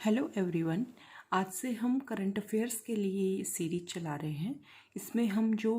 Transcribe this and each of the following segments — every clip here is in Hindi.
Hello everyone. आज से हम करंट अफेयर्स के लिए सीरीज चला रहे हैं। इसमें हम जो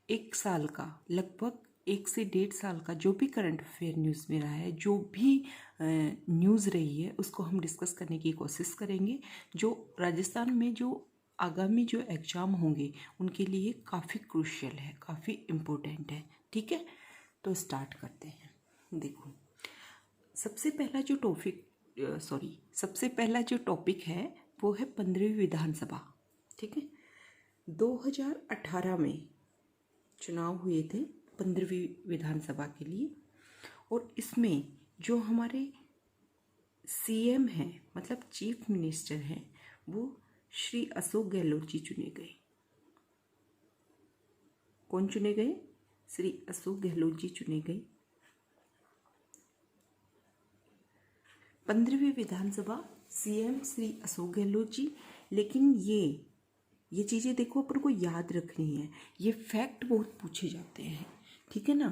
एक साल का लगभग 1 से 1.5 साल का जो भी करंट अफेयर न्यूज़ में रहा है, जो भी न्यूज़ रही है, उसको हम डिस्कस करने की कोशिश करेंगे। जो राजस्थान में जो आगामी जो एग्ज़ाम होंगे उनके लिए काफ़ी क्रूशियल है, काफ़ी इम्पोर्टेंट है। ठीक है, तो स्टार्ट करते हैं। देखो, सबसे पहला जो टॉपिक है वो है 15वीं विधानसभा। ठीक है, 2018 में चुनाव हुए थे 15वीं विधानसभा के लिए, और इसमें जो हमारे सीएम हैं, मतलब चीफ मिनिस्टर हैं, वो श्री अशोक गहलोत जी चुने गए। कौन चुने गए? श्री अशोक गहलोत जी चुने गए। 15वीं विधानसभा, सीएम श्री अशोक गहलोत जी। लेकिन ये चीज़ें देखो, अपन को याद रखनी है। ये फैक्ट बहुत पूछे जाते हैं, ठीक है ना।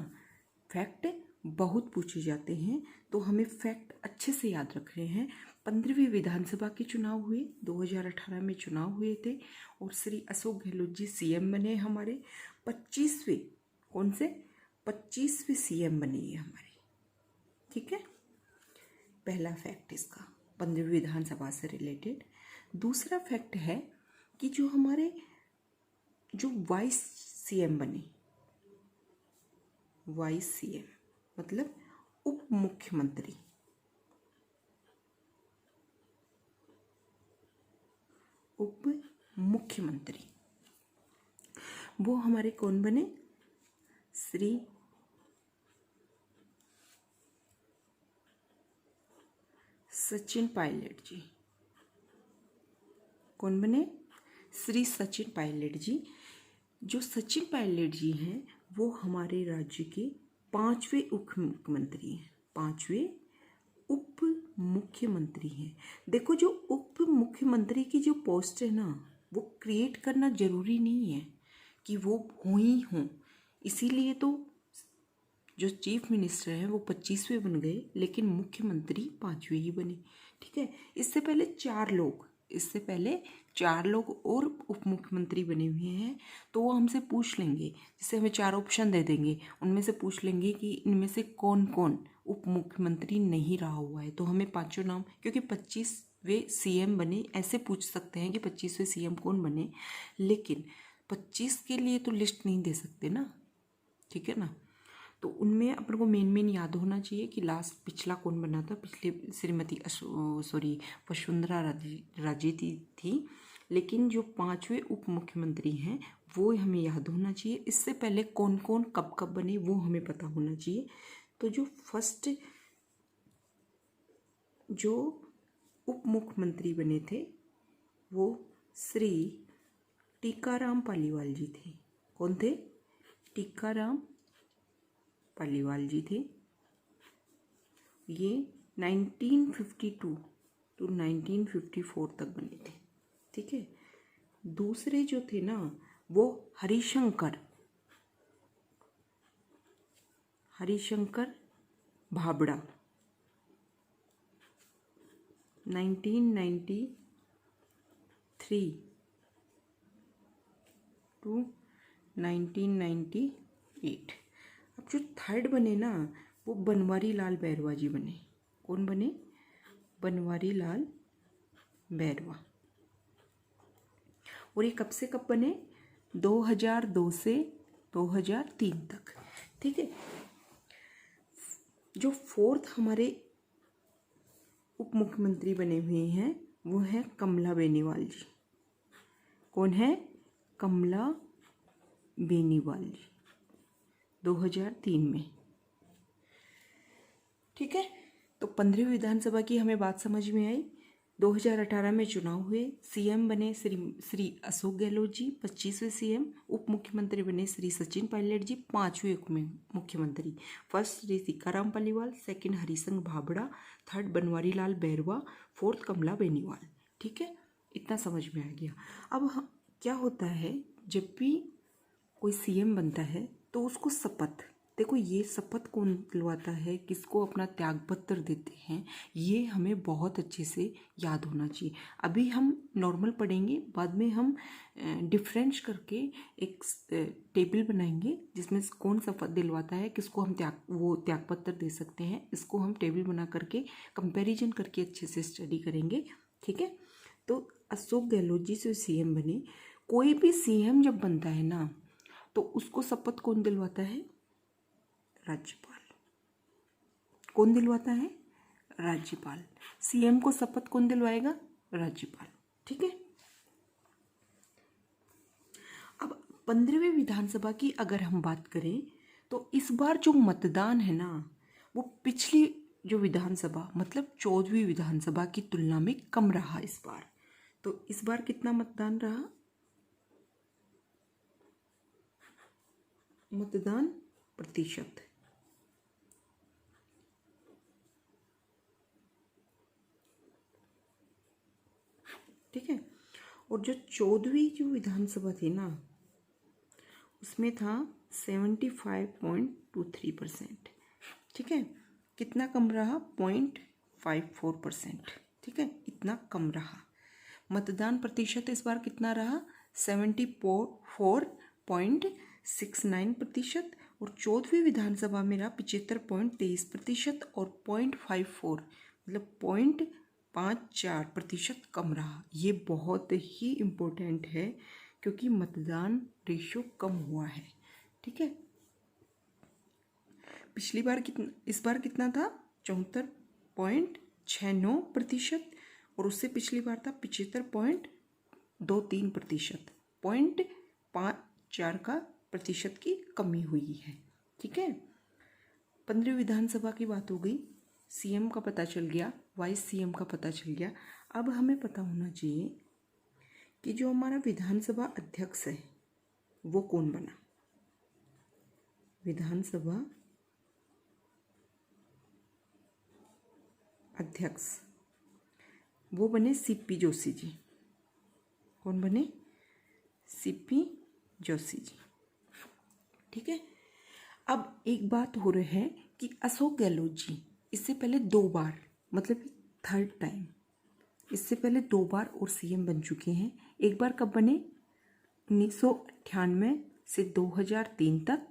फैक्ट बहुत पूछे जाते हैं, तो हमें फैक्ट अच्छे से याद रखने हैं। 15वीं विधानसभा के चुनाव हुए, 2018 में चुनाव हुए थे, और श्री अशोक गहलोत जी सीएम बने हमारे। 25वें कौन से 25वें सीएम बने ये हमारे। ठीक है, पहला फैक्ट इसका 15वीं विधानसभा से रिलेटेड। दूसरा फैक्ट है कि जो हमारे जो वाइस सीएम बने, वाइस सीएम मतलब उप मुख्यमंत्री, उप मुख्यमंत्री, वो हमारे कौन बने? श्री सचिन पायलट जी। कौन बने? श्री सचिन पायलट जी। जो सचिन पायलट जी हैं वो हमारे राज्य के 5वें उप मुख्यमंत्री हैं, 5वें उप मुख्यमंत्री हैं। देखो, जो उप मुख्यमंत्री की जो पोस्ट है ना, वो क्रिएट करना जरूरी नहीं है कि वो हो ही हों। इसीलिए तो जो चीफ मिनिस्टर हैं वो 25वें बन गए, लेकिन मुख्यमंत्री 5वें ही बने। ठीक है, इससे पहले चार लोग और उप मुख्यमंत्री बने हुए हैं। तो वो हमसे पूछ लेंगे, जैसे हमें 4 ऑप्शन दे देंगे, उनमें से पूछ लेंगे कि इनमें से कौन कौन उप मुख्यमंत्री नहीं रहा हुआ है। तो हमें 5 नाम, क्योंकि 25वें सीएम बने, ऐसे पूछ सकते हैं कि 25वें सीएम कौन बने, लेकिन 25 के लिए तो लिस्ट नहीं दे सकते ना। ठीक है ना, तो उनमें अपन को मेन याद होना चाहिए कि लास्ट पिछला कौन बना था। पिछले श्रीमती वसुंधरा राजे थी, लेकिन जो 5वें उप मुख्यमंत्री हैं वो हमें याद होना चाहिए। इससे पहले कौन कौन कब कब बने वो हमें पता होना चाहिए। तो जो फर्स्ट जो उप मुख्यमंत्री बने थे वो श्री टीकाराम पालीवाल जी थे। कौन थे? टीकाराम पालीवाल जी थे। ये 1952 to 1954 तक बने थे। ठीक है, दूसरे जो थे ना वो हरिशंकर भाबड़ा, 1993 to 1998। अब जो थर्ड बने ना वो बनवारी लाल बैरवा जी बने। कौन बने? बनवारी लाल बैरवा। और ये कब से कब बने? 2002 से 2003 तक। ठीक है, जो फोर्थ हमारे उप मुख्यमंत्री बने हुए हैं वो है कमला बेनीवाल जी। कौन है? कमला बेनीवाल जी, 2003 में। ठीक है, तो 15वीं विधानसभा की हमें बात समझ में आई। 2018 में चुनाव हुए, सीएम बने श्री अशोक गहलोत जी, 25वें सीएम। उप मुख्यमंत्री बने श्री सचिन पायलट जी, 5वें उप मुख्यमंत्री। फर्स्ट श्री टीकाराम पालीवाल, सेकंड हरिशंकर भाबड़ा, थर्ड बनवारी लाल बैरवा, फोर्थ कमला बेनीवाल। ठीक है, इतना समझ में आ गया। अब क्या होता है, जब भी कोई सीएम बनता है तो उसको शपथ देखो ये शपथ कौन दिलवाता है, किसको अपना त्याग पत्र देते हैं, ये हमें बहुत अच्छे से याद होना चाहिए। अभी हम नॉर्मल पढ़ेंगे, बाद में हम डिफरेंस करके एक टेबल बनाएंगे जिसमें कौन शपथ दिलवाता है, किसको हम त्याग पत्र दे सकते हैं, इसको हम टेबल बना करके कंपैरिजन करके अच्छे से स्टडी करेंगे। ठीक है। तो अशोक गहलोत जी से सीएम बने। कोई भी सीएम जब बनता है ना, तो उसको शपथ कौन दिलवाता है? राज्यपाल। कौन दिलवाता है? राज्यपाल। सीएम को शपथ कौन दिलवाएगा? राज्यपाल। ठीक है। अब 15वीं विधानसभा की अगर हम बात करें तो इस बार जो मतदान है ना, वो पिछली जो विधानसभा मतलब 14वीं विधानसभा की तुलना में कम रहा इस बार। तो इस बार कितना मतदान रहा? मतदान प्रतिशत, ठीक है। और जो 14वीं जो विधानसभा थी ना, उसमें था 75.23%। ठीक है। कितना कम रहा? 0.54%। ठीक है, इतना कम रहा। मतदान प्रतिशत इस बार कितना रहा? 74.69%। और 14वीं विधानसभा में रहा 75.23% और 0.54 मतलब 0.54% कम रहा। ये बहुत ही इम्पोर्टेंट है क्योंकि मतदान रेशियो कम हुआ है। ठीक है। पिछली बार कितना, इस बार कितना था? 74.69% और उससे पिछली बार था 75.23%। 0.54 का प्रतिशत की कमी हुई है। ठीक है। 15वीं विधानसभा की बात हो गई, सीएम का पता चल गया, वाइस सीएम का पता चल गया। अब हमें पता होना चाहिए कि जो हमारा विधानसभा अध्यक्ष है वो कौन बना। विधानसभा अध्यक्ष वो बने सीपी जोशी जी। कौन बने? सीपी जोशी जी। ठीक है। अब एक बात हो रही है कि अशोक गहलोत जी इससे पहले 2 बार मतलब 3rd टाइम, इससे पहले 2 बार और सीएम बन चुके हैं। एक बार कब बने? 1998 से 2003 तक,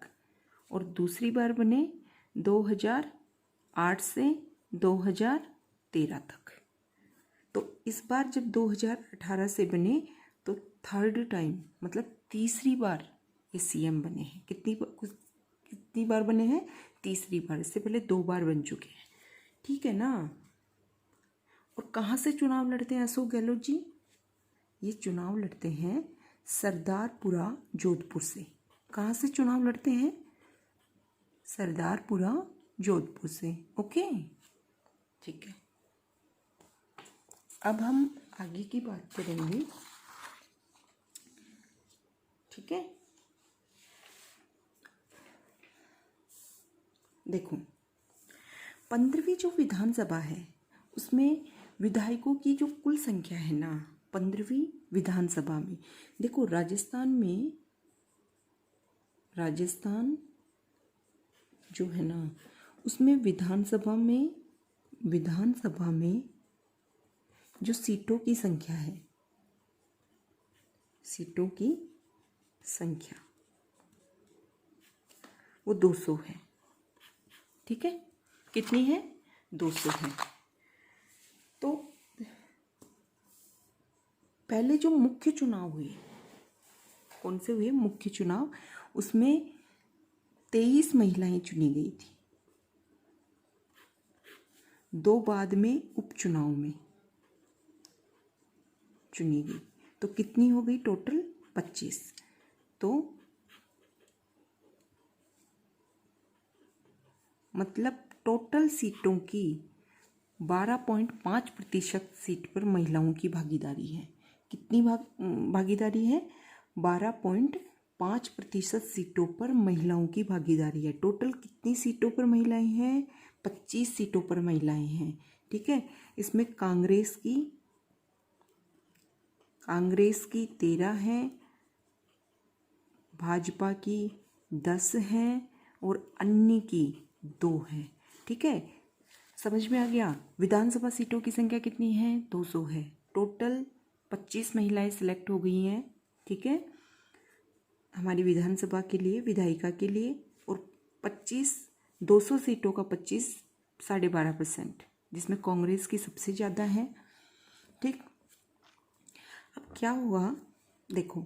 और दूसरी बार बने 2008 से 2013 तक। तो इस बार जब 2018 से बने तो 3rd टाइम मतलब तीसरी बार ये सीएम बने हैं। कितनी बार बने हैं? तीसरी बार। इससे पहले 2 बार बन चुके हैं। ठीक है ना। और कहाँ से चुनाव लड़ते हैं अशोक गहलोत जी? ये चुनाव लड़ते हैं सरदारपुरा जोधपुर से। कहाँ से चुनाव लड़ते हैं? सरदारपुरा जोधपुर से। ओके, ठीक है। अब हम आगे की बात करेंगे। ठीक है। देखो 15वीं जो विधानसभा है उसमें विधायकों की जो कुल संख्या है ना, 15वीं विधानसभा में देखो राजस्थान जो है ना उसमें विधानसभा में जो सीटों की संख्या है, सीटों की संख्या वो 200 है। ठीक है। कितनी है? 200 है। तो पहले जो मुख्य चुनाव हुए, कौन से हुए मुख्य चुनाव? उसमें 23 महिलाएं चुनी गई थी। 2 बाद में उपचुनाव में चुनी गई। तो कितनी हो गई टोटल? 25। तो मतलब टोटल सीटों की 12.5% सीट पर महिलाओं की भागीदारी है। कितनी भागीदारी है? 12.5% सीटों पर महिलाओं की भागीदारी है। टोटल कितनी सीटों पर महिलाएं हैं? 25 सीटों पर महिलाएं हैं। ठीक है। इसमें कांग्रेस की 13 हैं, भाजपा की 10 हैं और अन्य की 2 है। ठीक है, समझ में आ गया। विधानसभा सीटों की संख्या कितनी है? 200 है। टोटल 25 महिलाएं सिलेक्ट हो गई हैं। ठीक है, हमारी विधानसभा के लिए, विधायिका के लिए। और 200 सीटों का 25 12.5%, जिसमें कांग्रेस की सबसे ज़्यादा है। ठीक, अब क्या हुआ, देखो,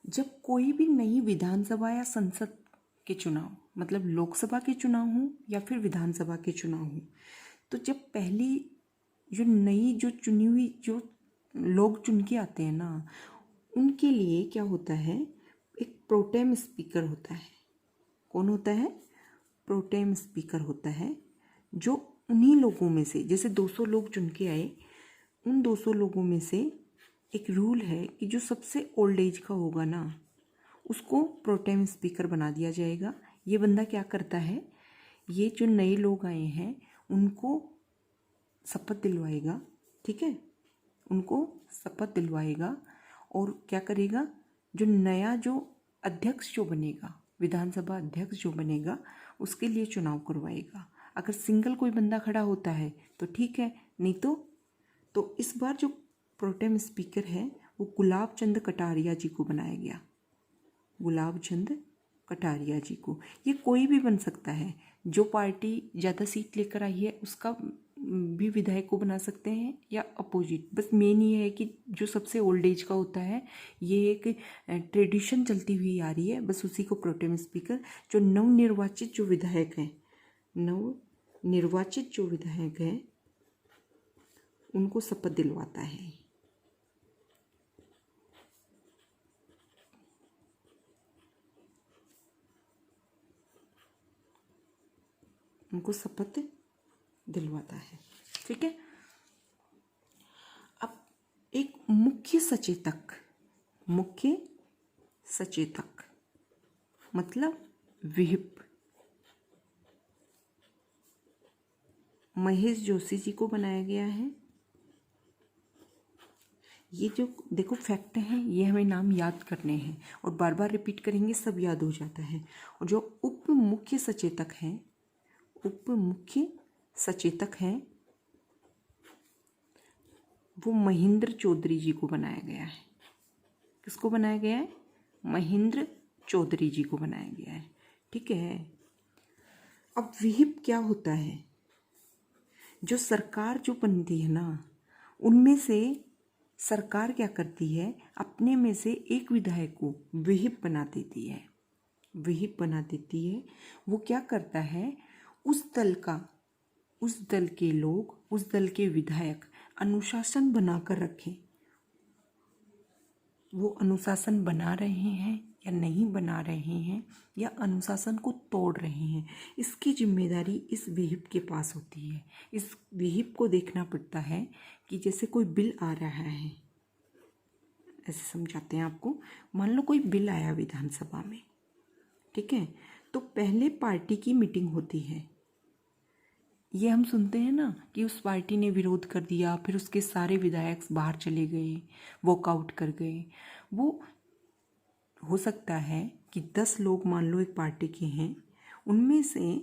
जब कोई भी नई विधानसभा या संसद के चुनाव, मतलब लोकसभा के चुनाव हों या फिर विधानसभा के चुनाव हों, तो जब पहली जो नई जो चुनी हुई जो लोग चुन के आते हैं ना, उनके लिए क्या होता है, एक प्रोटेम स्पीकर होता है। कौन होता है? प्रोटेम स्पीकर होता है, जो उन्हीं लोगों में से, जैसे 200 लोग चुन के आए, उन 200 लोगों में से एक रूल है कि जो सबसे ओल्ड एज का होगा ना, उसको प्रोटेम स्पीकर बना दिया जाएगा। ये बंदा क्या करता है, ये जो नए लोग आए हैं उनको शपथ दिलवाएगा। ठीक है, उनको शपथ दिलवाएगा और क्या करेगा, जो नया जो अध्यक्ष जो बनेगा, विधानसभा अध्यक्ष जो बनेगा, उसके लिए चुनाव करवाएगा। अगर सिंगल कोई बंदा खड़ा होता है तो ठीक है, नहीं तो इस बार जो प्रोटेम स्पीकर है वो गुलाब चंद कटारिया जी को बनाया गया। गुलाब चंद कटारिया जी को। ये कोई भी बन सकता है, जो पार्टी ज़्यादा सीट लेकर आई है उसका भी विधायक को बना सकते हैं या अपोजिट। बस मेन ये है कि जो सबसे ओल्ड एज का होता है, ये एक ट्रेडिशन चलती हुई आ रही है, बस उसी को प्रोटेम स्पीकर, जो नवनिर्वाचित जो विधायक हैं, नवनिर्वाचित जो विधायक हैं उनको शपथ दिलवाता है। उनको शपथ दिलवाता है। ठीक है, अब एक मुख्य सचेतक मतलब विहिप महेश जोशी जी को बनाया गया है। ये जो देखो फैक्ट हैं, ये हमें नाम याद करने हैं और बार बार रिपीट करेंगे, सब याद हो जाता है। और जो उप मुख्य सचेतक हैं वो महेंद्र चौधरी जी को बनाया गया है। किसको बनाया गया है? महेंद्र चौधरी जी को बनाया गया है। ठीक है, अब विहिप क्या होता है? जो सरकार जो बनती है ना, उनमें से सरकार क्या करती है, अपने में से एक विधायक को विहिप बना देती है। वो क्या करता है, उस दल के लोग, उस दल के विधायक अनुशासन बनाकर रखें। वो अनुशासन बना रहे हैं या नहीं बना रहे हैं, या अनुशासन को तोड़ रहे हैं, इसकी जिम्मेदारी इस विहिप के पास होती है। इस विहिप को देखना पड़ता है कि जैसे कोई बिल आ रहा है, ऐसे समझाते हैं आपको। मान लो कोई बिल आया विधानसभा में, ठीक है, तो पहले पार्टी की मीटिंग होती है। ये हम सुनते हैं ना कि उस पार्टी ने विरोध कर दिया, फिर उसके सारे विधायक बाहर चले गए, वॉकआउट कर गए। वो हो सकता है कि 10 लोग मान लो एक पार्टी के हैं, उनमें से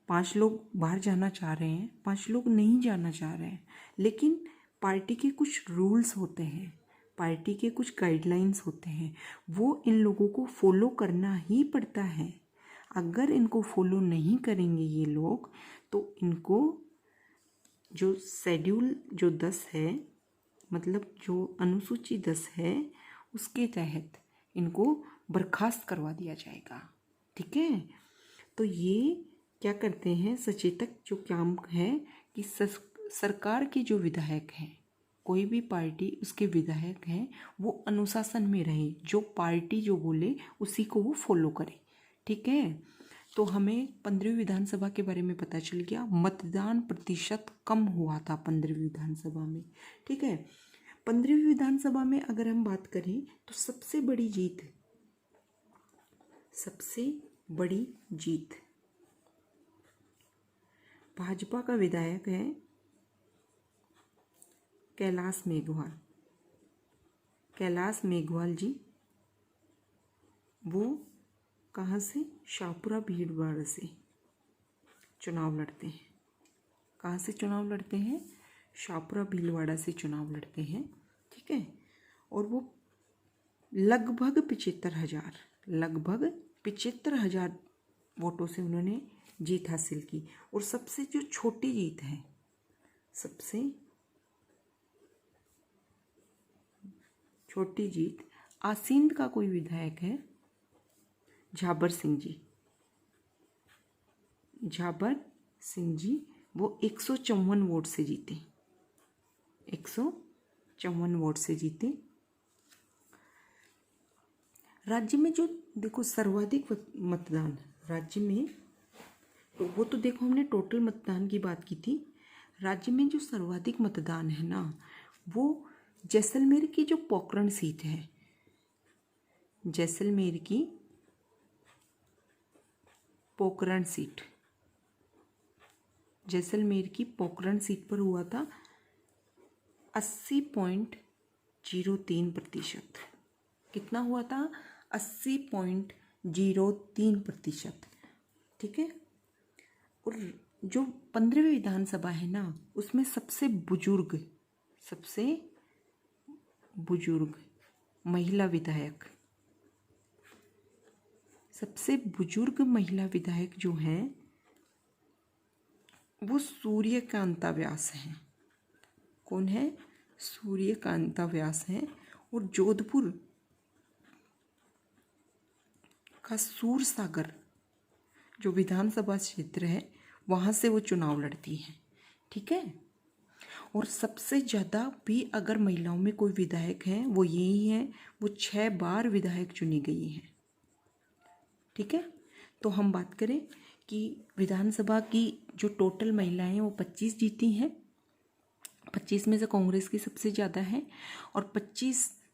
5 लोग बाहर जाना चाह रहे हैं, 5 लोग नहीं जाना चाह रहे हैं, लेकिन पार्टी के कुछ रूल्स होते हैं, पार्टी के कुछ गाइडलाइंस होते हैं, वो इन लोगों को फॉलो करना ही पड़ता है। अगर इनको फॉलो नहीं करेंगे ये लोग, तो इनको जो शेड्यूल जो 10 है, मतलब जो अनुसूची 10 है, उसके तहत इनको बर्खास्त करवा दिया जाएगा। ठीक है, तो ये क्या करते हैं, सचेतक जो काम है कि सरकार के जो विधायक हैं, कोई भी पार्टी उसके विधायक हैं, वो अनुशासन में रहे, जो पार्टी जो बोले उसी को वो फॉलो करे। ठीक है, तो हमें 15वीं विधानसभा के बारे में पता चल गया। मतदान प्रतिशत कम हुआ था 15वीं विधानसभा में। ठीक है, 15वीं विधानसभा में अगर हम बात करें तो सबसे बड़ी जीत भाजपा का विधायक है कैलाश मेघवाल जी। वो कहाँ से? शाहपुरा भीलवाड़ा से चुनाव लड़ते हैं। कहाँ से चुनाव लड़ते हैं? शाहपुरा भीलवाड़ा से चुनाव लड़ते हैं। ठीक है। और वो लगभग 75,000 वोटों से उन्होंने जीत हासिल की। और सबसे जो छोटी जीत है, सबसे छोटी जीत, आसींद का कोई विधायक है, झाबर सिंह जी, वो 154 वोट से जीते। 154 वोट से जीते। राज्य में जो देखो सर्वाधिक मतदान राज्य में, तो वो तो देखो हमने टोटल मतदान की बात की थी। राज्य में जो सर्वाधिक मतदान है ना, वो जैसलमेर की जो पोखरण सीट है, जैसलमेर की पोखरण सीट, जैसलमेर की पोखरण सीट पर हुआ था 80.03%। कितना हुआ था? 80.03%। ठीक है। और जो 15वीं विधानसभा है ना, उसमें सबसे बुजुर्ग महिला विधायक, सबसे बुजुर्ग महिला विधायक जो हैं वो सूर्यकांता व्यास हैं। कौन है? सूर्यकांता व्यास हैं। और जोधपुर का सूरसागर जो विधानसभा क्षेत्र है, वहाँ से वो चुनाव लड़ती हैं। ठीक है। और सबसे ज़्यादा भी अगर महिलाओं में कोई विधायक हैं वो यही हैं, वो 6 बार विधायक चुनी गई हैं। ठीक है। तो हम बात करें कि विधानसभा की जो टोटल महिलाएं हैं वो 25 जीती हैं। 25 में से कांग्रेस की सबसे ज़्यादा है। और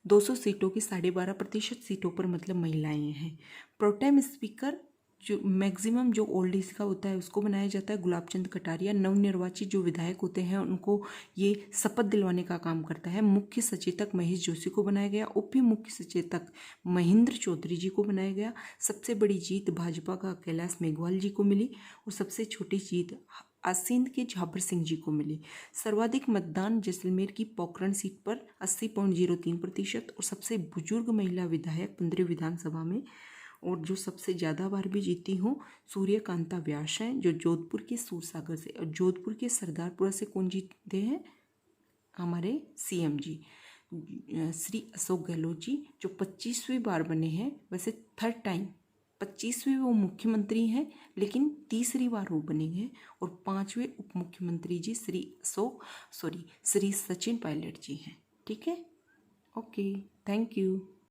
200 सीटों की 12.5% सीटों पर मतलब महिलाएं हैं। प्रोटेम स्पीकर जो मैक्सिमम जो ओल्ड एज का होता है उसको बनाया जाता है गुलाब चंद कटारिया। नवनिर्वाचित जो विधायक होते हैं उनको ये शपथ दिलवाने का काम करता है। मुख्य सचेतक महेश जोशी को बनाया गया। उप मुख्य सचेतक महेंद्र चौधरी जी को बनाया गया। सबसे बड़ी जीत भाजपा का कैलाश मेघवाल जी को मिली और सबसे छोटी जीत आसींद के झाबर सिंह जी को मिली। सर्वाधिक मतदान जैसलमेर की पोखरण सीट पर 80.03% और सबसे बुजुर्ग महिला विधायक 15 विधानसभा में, और जो सबसे ज़्यादा बार भी जीती हूँ सूर्यकांता व्यास हैं जो जोधपुर के सूरसागर से। और जोधपुर के सरदारपुरा से कौन जीते हैं? हमारे सीएम जी श्री अशोक गहलोत जी, जो 25वीं बार बने हैं। वैसे थर्ड टाइम 25वीं वो मुख्यमंत्री हैं, लेकिन तीसरी बार वो बने हैं। और 5वें उप मुख्यमंत्री जी श्री सचिन पायलट जी हैं। ठीक है। Okay, thank you.